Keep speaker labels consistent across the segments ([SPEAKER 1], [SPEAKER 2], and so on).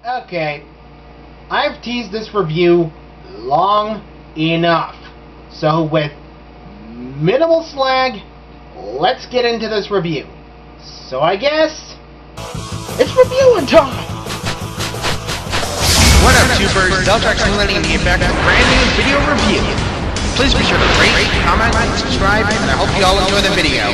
[SPEAKER 1] Okay, I've teased this review long enough. So with minimal slag, let's get into this review. So I guess it's reviewing time!
[SPEAKER 2] What up, tubers? Zeltrax Millennium here back with a brand new video review. Please be sure to rate, comment, subscribe, and I hope you all enjoy the video.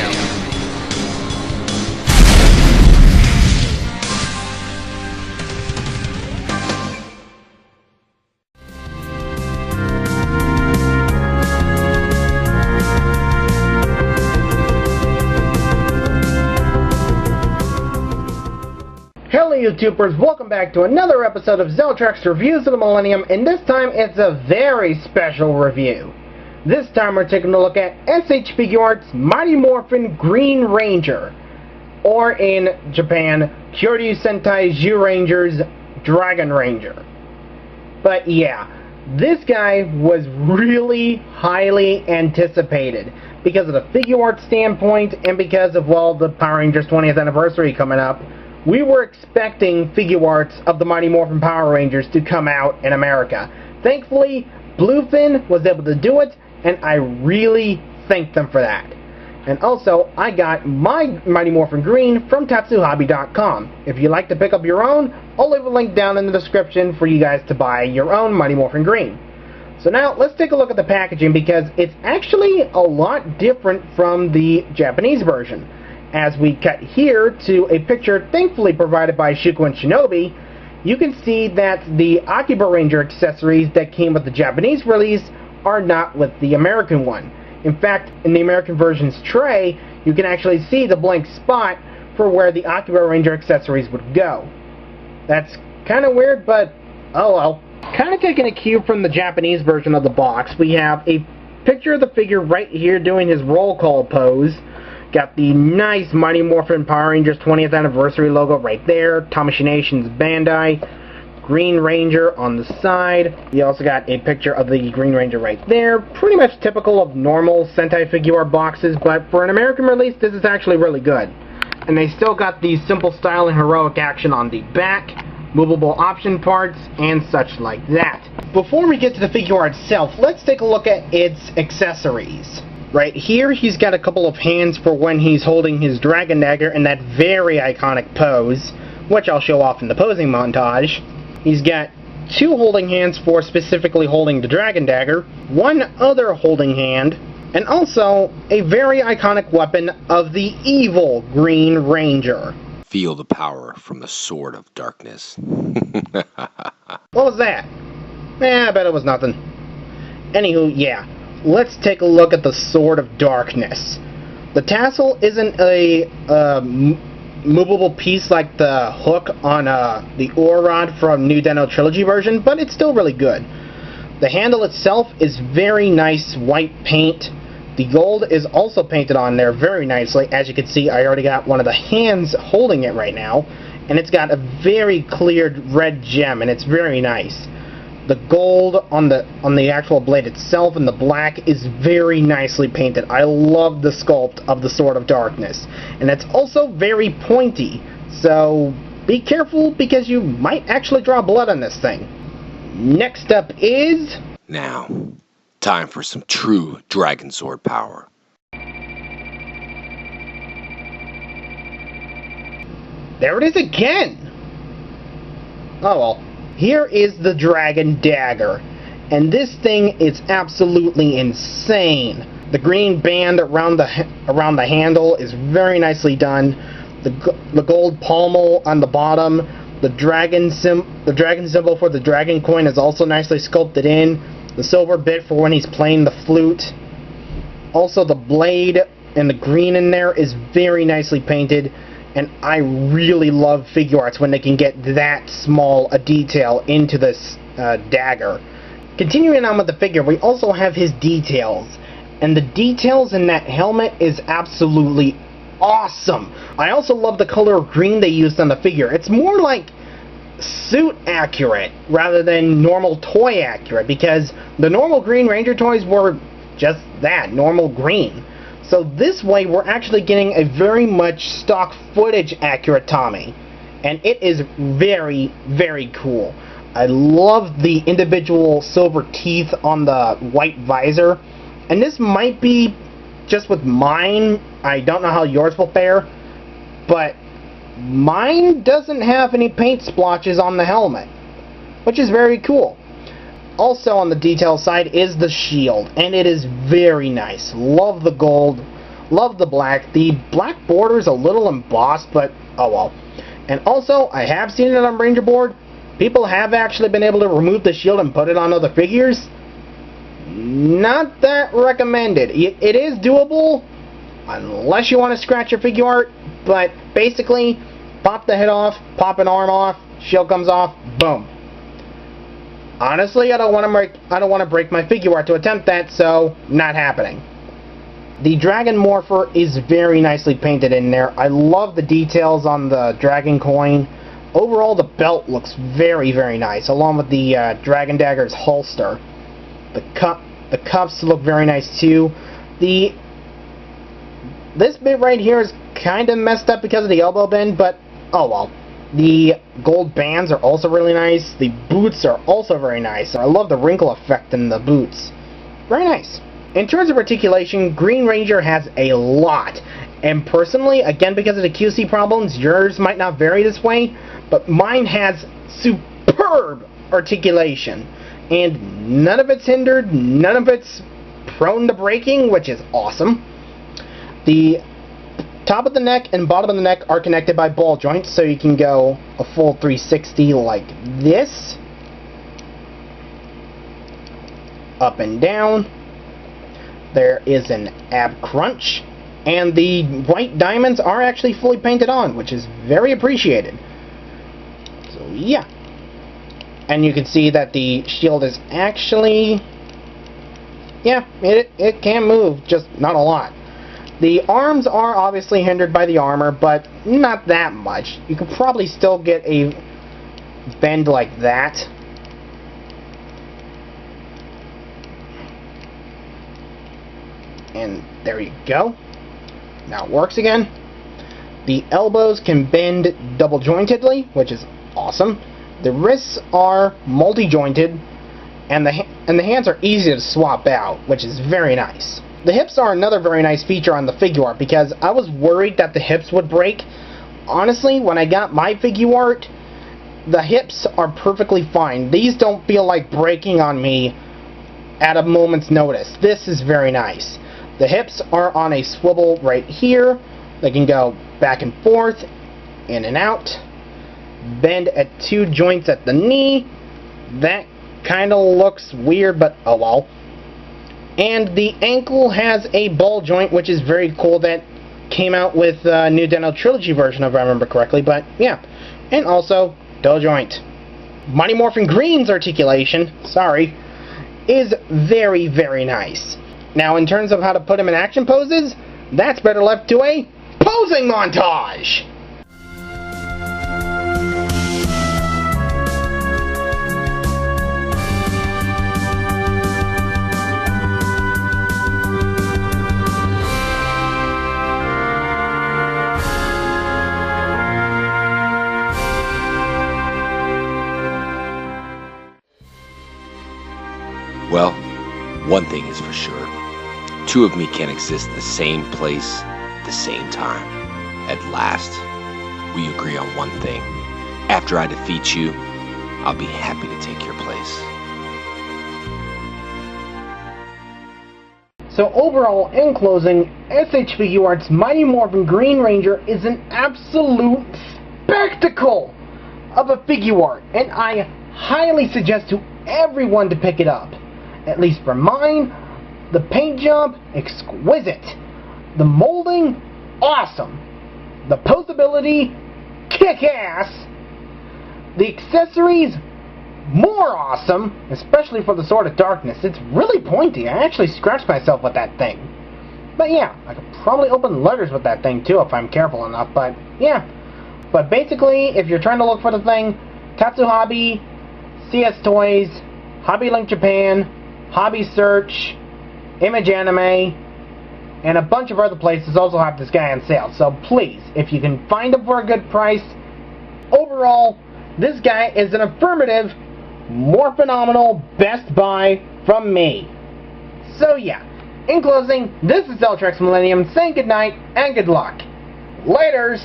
[SPEAKER 1] Hello YouTubers, welcome back to another episode of Zeltrax Reviews of the Millennium, and this time it's a very special review. This time we're taking a look at SH Figuarts Mighty Morphin Green Ranger, or in Japan, Kyoryu Sentai Zyurangers Dragon Ranger. But yeah, this guy was really highly anticipated because of the Figuarts standpoint and because of, well, the Power Rangers 20th anniversary coming up. We were expecting Figuarts of the Mighty Morphin Power Rangers to come out in America. Thankfully, Bluefin was able to do it, and I really thank them for that. And also, I got my Mighty Morphin Green from TatsuHobby.com. If you'd like to pick up your own, I'll leave a link down in the description for you guys to buy your own Mighty Morphin Green. So now, let's take a look at the packaging, because it's actually a lot different from the Japanese version. As we cut here to a picture thankfully provided by Shuko and Shinobi, you can see that the Akiba Ranger accessories that came with the Japanese release are not with the American one. In fact, in the American version's tray, you can actually see the blank spot for where the Akiba Ranger accessories would go. That's kind of weird, but oh well. Kind of taking a cue from the Japanese version of the box, we have a picture of the figure right here doing his roll call pose. Got the nice Mighty Morphin Power Rangers 20th anniversary logo right there. Tamashii Nation's Bandai. Green Ranger on the side. You also got a picture of the Green Ranger right there. Pretty much typical of normal Sentai Figuart boxes, but for an American release, this is actually really good. And they still got the simple style and heroic action on the back, movable option parts, and such like that. Before we get to the figure itself, let's take a look at its accessories. Right here, he's got a couple of hands for when he's holding his Dragon Dagger in that very iconic pose, which I'll show off in the posing montage. He's got two holding hands for specifically holding the Dragon Dagger, one other holding hand, and also a very iconic weapon of the evil Green Ranger.
[SPEAKER 3] Feel the power from the Sword of Darkness.
[SPEAKER 1] What was that? I bet it was nothing. Anywho, yeah. Let's take a look at the Sword of Darkness. The tassel isn't a movable piece like the hook on the ore rod from New Den-O Trilogy version, but it's still really good. The handle itself is very nice white paint. The gold is also painted on there very nicely. As you can see, I already got one of the hands holding it right now, and it's got a very clear red gem, and it's very nice. The gold on the actual blade itself and the black is very nicely painted. I love the sculpt of the Sword of Darkness. And it's also very pointy. So be careful because you might actually draw blood on this thing. Next up is...
[SPEAKER 3] Now, time for some true Dragon Sword power.
[SPEAKER 1] There it is again! Oh well. Here is the Dragon Dagger, and this thing is absolutely insane. The green band around the handle is very nicely done. The gold pommel on the bottom, the dragon symbol for the dragon coin is also nicely sculpted in. The silver bit for when he's playing the flute. Also, the blade and the green in there is very nicely painted. And I really love Figuarts when they can get that small a detail into this dagger. Continuing on with the figure, we also have his details. And the details in that helmet is absolutely awesome. I also love the color of green they used on the figure. It's more like suit accurate rather than normal toy accurate, because the normal Green Ranger toys were just that, normal green. So this way we're actually getting a very much stock footage accurate Tommy. and it is very, very cool. I love the individual silver teeth on the white visor, and this might be just with mine. I don't know how yours will fare, but mine doesn't have any paint splotches on the helmet, which is very cool. Also on the detail side is the shield, and it is very nice. Love the gold, love the black. The black border is a little embossed, but oh well. And also, I have seen it on Ranger board. People have actually been able to remove the shield and put it on other figures. Not that recommended. It is doable, unless you want to scratch your Figuart, but basically, pop the head off, pop an arm off, shield comes off, boom. Honestly, I don't want to break my Figuart to attempt that, so not happening. The Dragon Morpher is very nicely painted in there. I love the details on the Dragon coin. Overall, the belt looks very, very nice, along with the Dragon Dagger's holster. The cuffs look very nice too. This bit right here is kind of messed up because of the elbow bend, but oh well. The gold bands are also really nice. The boots are also very nice. I love the wrinkle effect in the boots. Very nice. In terms of articulation, Green Ranger has a lot. And personally, again because of the QC problems, yours might not vary this way, but mine has superb articulation. And none of it's hindered, none of it's prone to breaking, which is awesome. The top of the neck and bottom of the neck are connected by ball joints, so you can go a full 360 like this. Up and down. There is an ab crunch. And the white diamonds are actually fully painted on, which is very appreciated. So yeah. And you can see that the shield is actually... yeah, it can move, just not a lot. The arms are obviously hindered by the armor, but not that much. You could probably still get a bend like that. And there you go. Now it works again. The elbows can bend double jointedly, which is awesome. The wrists are multi-jointed, and the hands are easy to swap out, which is very nice. The hips are another very nice feature on the Figuart, because I was worried that the hips would break. Honestly, when I got my Figuart, the hips are perfectly fine. These don't feel like breaking on me at a moment's notice. This is very nice. The hips are on a swivel right here. They can go back and forth, in and out. Bend at two joints at the knee. That kind of looks weird, but oh well. And the ankle has a ball joint, which is very cool. That came out with the New Deno Trilogy version, if I remember correctly, but yeah. And also, toe joint. Mighty Morphin Green's articulation, sorry, is very, very nice. Now, in terms of how to put him in action poses, that's better left to a posing montage!
[SPEAKER 3] Well, one thing is for sure. Two of me can't exist in the same place at the same time. At last, we agree on one thing. After I defeat you, I'll be happy to take your place.
[SPEAKER 1] So overall, in closing, SH Figuarts' Mighty Morphin Green Ranger is an absolute spectacle of a Figuart, and I highly suggest to everyone to pick it up. At least for mine, the paint job, exquisite. The molding, awesome. The posability, kick-ass. The accessories, more awesome, especially for the Sword of Darkness. It's really pointy. I actually scratched myself with that thing. But yeah, I could probably open letters with that thing too if I'm careful enough, but yeah. But basically, if you're trying to look for the thing, Tatsu Hobby, CS Toys, Hobby Link Japan, Hobby Search, Image Anime, and a bunch of other places also have this guy on sale. So please, if you can find him for a good price, overall, this guy is an affirmative, more phenomenal best buy from me. So yeah, in closing, this is Zeltrax Millennium saying goodnight and good luck. Laters!